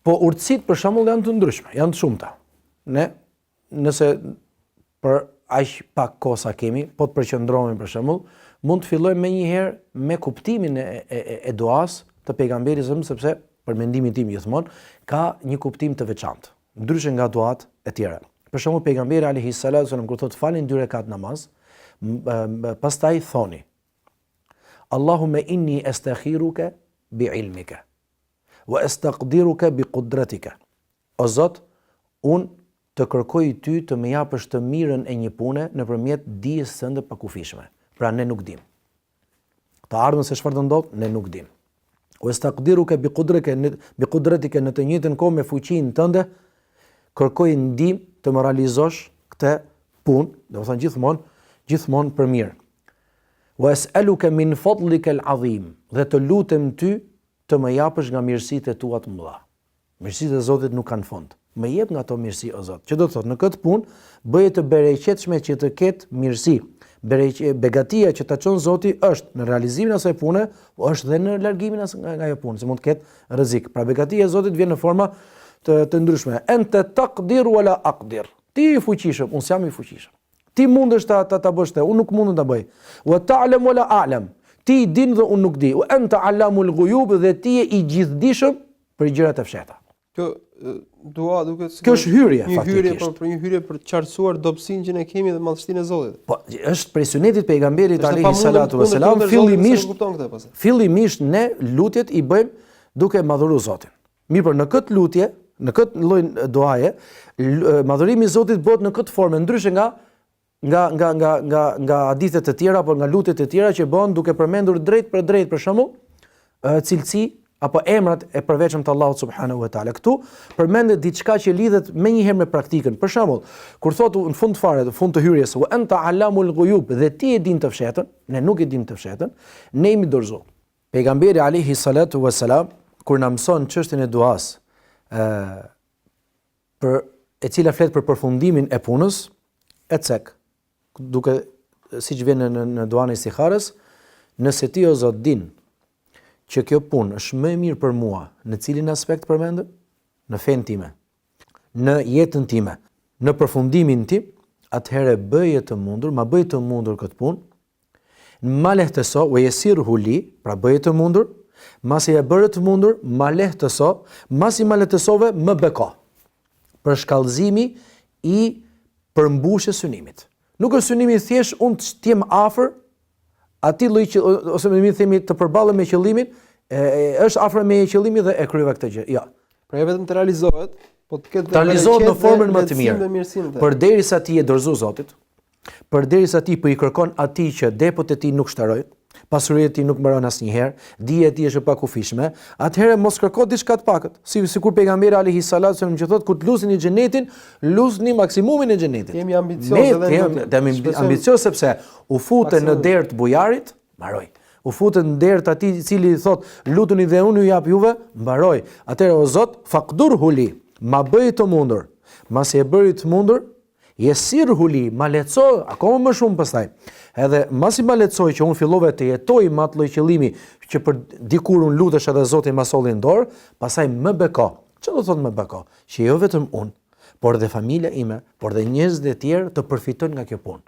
Po urtësitë për shembull janë të ndryshme, janë të shumta. Ne nëse për aq pak kohë sa kemi, po të përqendrohemi për shembull, mund të fillojmë menjëherë me kuptimin e duas të pejgamberit sepse për mendimin tim gjithmonë ka një kuptim të veçantë, ndryshe nga duat e tjera. Për shembull pejgamberi alayhis salatu kur thotë falin 2 rekat namaz, pastaj thoni Allahumma inni astakhiruka bi'ilmika wa astaqdiruka biqudratika. O Zot, unë të kërkoj ty të më japësh të mirën e një pune nëpërmjet dijes sënde pakufishme. Pra ne nuk dim. Të ardhmen se çfarë do ndodh, ne nuk dim. Wa astaqdiruka biqudratika në të njëjtën kohë me fuqinë tënde kërkoj ndihmë të më realizosh këtë punë, domethënë gjithmonë për mirë. Wa as'aluka min fadlika al-azim, dhe të lutem ty të më japësh nga mirësitë tua të mëdha. Mirësitë e Zotit nuk kanë fund. Më jep nga ato mirësi o Zot. Që do të thotë në këtë punë bëje të bereqetshme që të ketë mirësi. Begatia që ta çon Zoti është në realizimin e asaj pune, është dhe në largimin nga ajo punë, se mund të ketë rrezik. Pra begatia e Zotit vjen në forma të ndryshme. Ente taqdir wala aqdir. Ti i fuqishëm, unë jam i fuqishëm. Ti mundesh ta bësh të, unë nuk mund ta bëj. Wa ta'lam wala a'lam. Ti i din dhe unë nuk di. Wa anta 'allamul ghuyub, dhe ti je i gjithdijshëm për gjërat e fshehta. Kjo dua duket si kjo është hyrje faktikisht. Për një hyrje për të qartësuar dobësinë që ne kemi dhe madhështinë e Zotit. Po është prej sunetit pejgamberit alayhi salatu wasalam, fillimisht ne lutjet i bëjmë duke madhuruar Zotin. Mirë, por në këtë lutje, në këtë lloj duaje, madhurimi i Zotit bëhet në këtë formë, ndryshe nga hadithet të tjera apo nga lutjet e tjera që bëhen duke përmendur drejt për shembull cilësi apo emrat e përveçëm të Allahut subhanahu wa taala. Këtu përmendet diçka që lidhet menjëherë me praktikën. Për shembull, kur thotë në fund të hyrjes, wa anta 'allamul ghuyub, dhe ti e din të fshehtën, ne nuk e dim të fshehtën, ne jemi dorëzuar. Pejgamberi alayhi salatu wassalam kur na mëson çështjen e duas, e cila flet për përfundimin e punës, e cek, duke siç vjen në duan e istikharës, nëse ti o Zot din që kjo punë është më e mirë për mua, në cilin aspekt përmendëm? Në fenë time, në jetën time, në përfundimin tim, atëherë bëje të mundur, ma bëje të mundur këtë punë, ma lehtëso, wa yasirhu li, pra bëje të mundur, masi e bërë të mundur, ma lehtëso, masi ma lehtësove, më beko. Për shkallëzimi i përmbushjes synimit. Nuk është synimi thjesht unë të jem afër ati lloj ose më themi të përballem me qëllimin, është afër me qëllimin dhe e kryeva këtë gjë. Jo. Pra vetëm të realizohet, po të ketë realizohet në formën më të mirë. Përderisa ti e dorëzo Zotit, përderisa ti po i kërkon atij që depot e tij nuk shtarojnë, pasuria e tij nuk mbaron asnjëherë, dija e tij është e pakufishme, atëherë mos kërko diçka të pakët. Sikur pejgamberi alayhi salatu wasallam që thotë kur të lusni xhenetin, lusni maksimumin e xhenetit. Jemi ambiciozë jemi ambicioz sepse u futën në derë të bujarit, mbaroj. U futën në derë të atij i cili thotë lutuni dhe unë ju jap juve, mbaroj. Atëherë o Zot, faqdurhu li, ma bëj të mundur. Masi e bëri të mundur, yasirhu li, ma lehtëso akoma më shumë pastaj. Edhe masi ma lehtësoj që unë fillova të jetoj me atë lloj qëllimi që për dikur unë lutesh edhe Zoti ma solli në dorë, pastaj më beko. Çfarë do thotë më beko? Që jo vetëm unë, por dhe familja ime, por dhe njerëzit e tjerë të përfitojnë nga kjo punë.